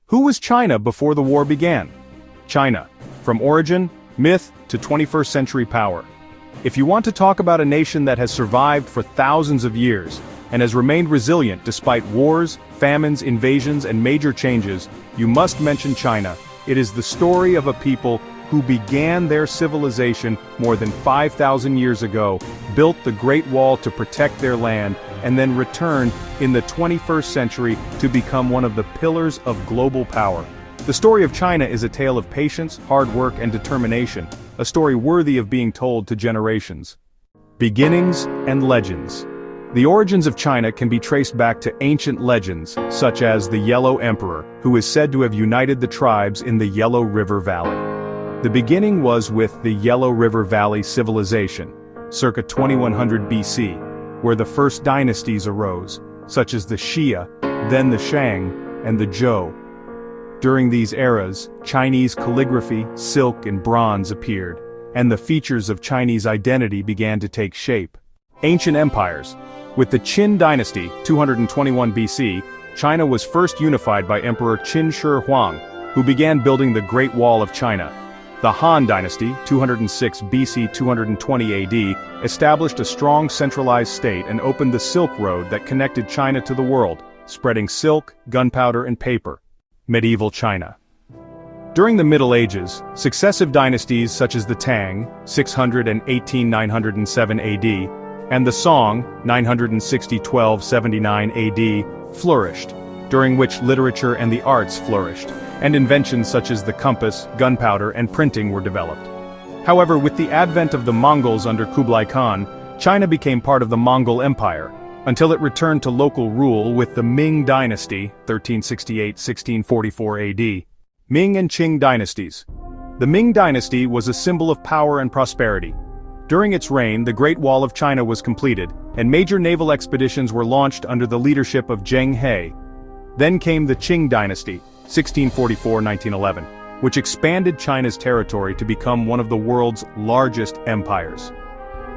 Who was China before the war began? China. From origin, myth, to 21st century power. If you want to talk about a nation that has survived for thousands of years, and has remained resilient despite wars, famines, invasions, and major changes, you must mention China. It is the story of a people who began their civilization more than 5,000 years ago, built the Great Wall to protect their land, and then returned in the 21st century to become one of the pillars of global power. The story of China is a tale of patience, hard work, and determination, a story worthy of being told to generations. Beginnings and legends. The origins of China can be traced back to ancient legends, such as the Yellow Emperor, who is said to have united the tribes in the Yellow River Valley. The beginning was with the Yellow River Valley civilization, circa 2100 BC, where the first dynasties arose, such as the Xia, then the Shang, and the Zhou. During these eras, Chinese calligraphy, silk, and bronze appeared, and the features of Chinese identity began to take shape. Ancient empires. With the Qin dynasty, 221 BC, China was first unified by Emperor Qin Shi Huang, who began building the Great Wall of China. The Han dynasty, 206 BC 220 AD, established a strong centralized state and opened the Silk Road that connected China to the world, spreading silk, gunpowder, and paper. Medieval China. During the Middle Ages, successive dynasties such as the Tang, 618–907 AD, and the Song, 960–1279 AD, flourished, during which literature and the arts flourished, and inventions such as the compass, gunpowder, and printing were developed. However, with the advent of the Mongols under Kublai Khan, China became part of the Mongol Empire, until it returned to local rule with the Ming dynasty, 1368–1644 AD. Ming and Qing dynasties. The Ming dynasty was a symbol of power and prosperity. During its reign, the Great Wall of China was completed, and major naval expeditions were launched under the leadership of Zheng He. Then came the Qing dynasty, 1644–1911, which expanded China's territory to become one of the world's largest empires.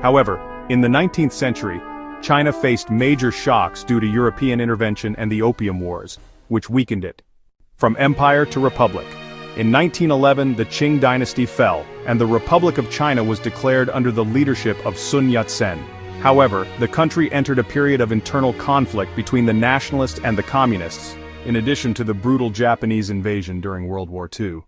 However, in the 19th century, China faced major shocks due to European intervention and the Opium Wars, which weakened it. From empire to republic. In 1911, the Qing dynasty fell, and the Republic of China was declared under the leadership of Sun Yat-sen. However, the country entered a period of internal conflict between the nationalists and the communists, in addition to the brutal Japanese invasion during World War II.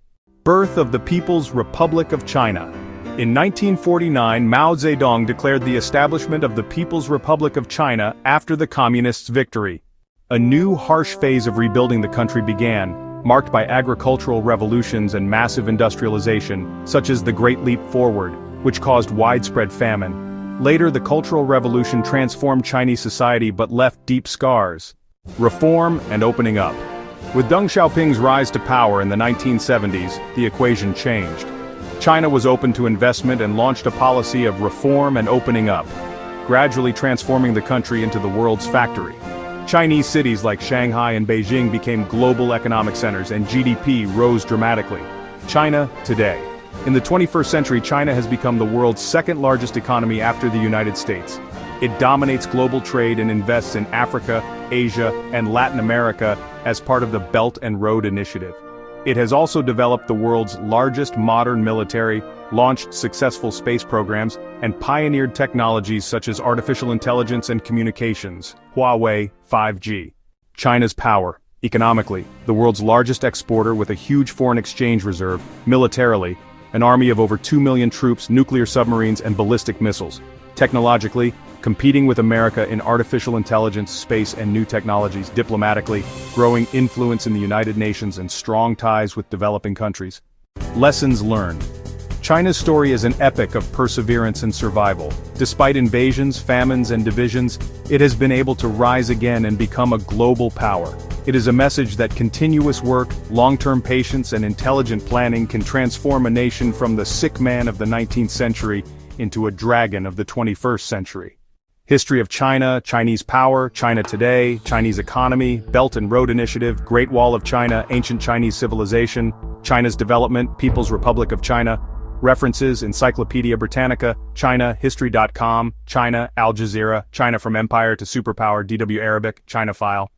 Birth of the People's Republic of China. In 1949, Mao Zedong declared the establishment of the People's Republic of China after the Communists' victory. A new harsh phase of rebuilding the country began, marked by agricultural revolutions and massive industrialization, such as the Great Leap Forward, which caused widespread famine. Later, the Cultural Revolution transformed Chinese society but left deep scars. Reform and opening up. With Deng Xiaoping's rise to power in the 1970s, the equation changed. China was open to investment and launched a policy of reform and opening up, gradually transforming the country into the world's factory. Chinese cities like Shanghai and Beijing became global economic centers and GDP rose dramatically. China today. In the 21st century, China has become the world's second largest economy after the United States. It dominates global trade and invests in Africa, Asia, and Latin America as part of the Belt and Road Initiative. It has also developed the world's largest modern military, launched successful space programs, and pioneered technologies such as artificial intelligence and communications, Huawei, 5G. China's power. Economically, the world's largest exporter with a huge foreign exchange reserve. Militarily, an army of over 2 million troops, nuclear submarines, and ballistic missiles. Technologically, competing with America in artificial intelligence, space, and new technologies. Diplomatically, growing influence in the United Nations and strong ties with developing countries. Lessons learned. China's story is an epic of perseverance and survival. Despite invasions, famines, and divisions, it has been able to rise again and become a global power. It is a message that continuous work, long-term patience, and intelligent planning can transform a nation from the sick man of the 19th century into a dragon of the 21st century. History of China, Chinese power, China today, Chinese economy, Belt and Road Initiative, Great Wall of China, ancient Chinese civilization, China's development, People's Republic of China. References: Encyclopedia Britannica, China, History.com, China, Al Jazeera, China from Empire to Superpower, DW Arabic, China File.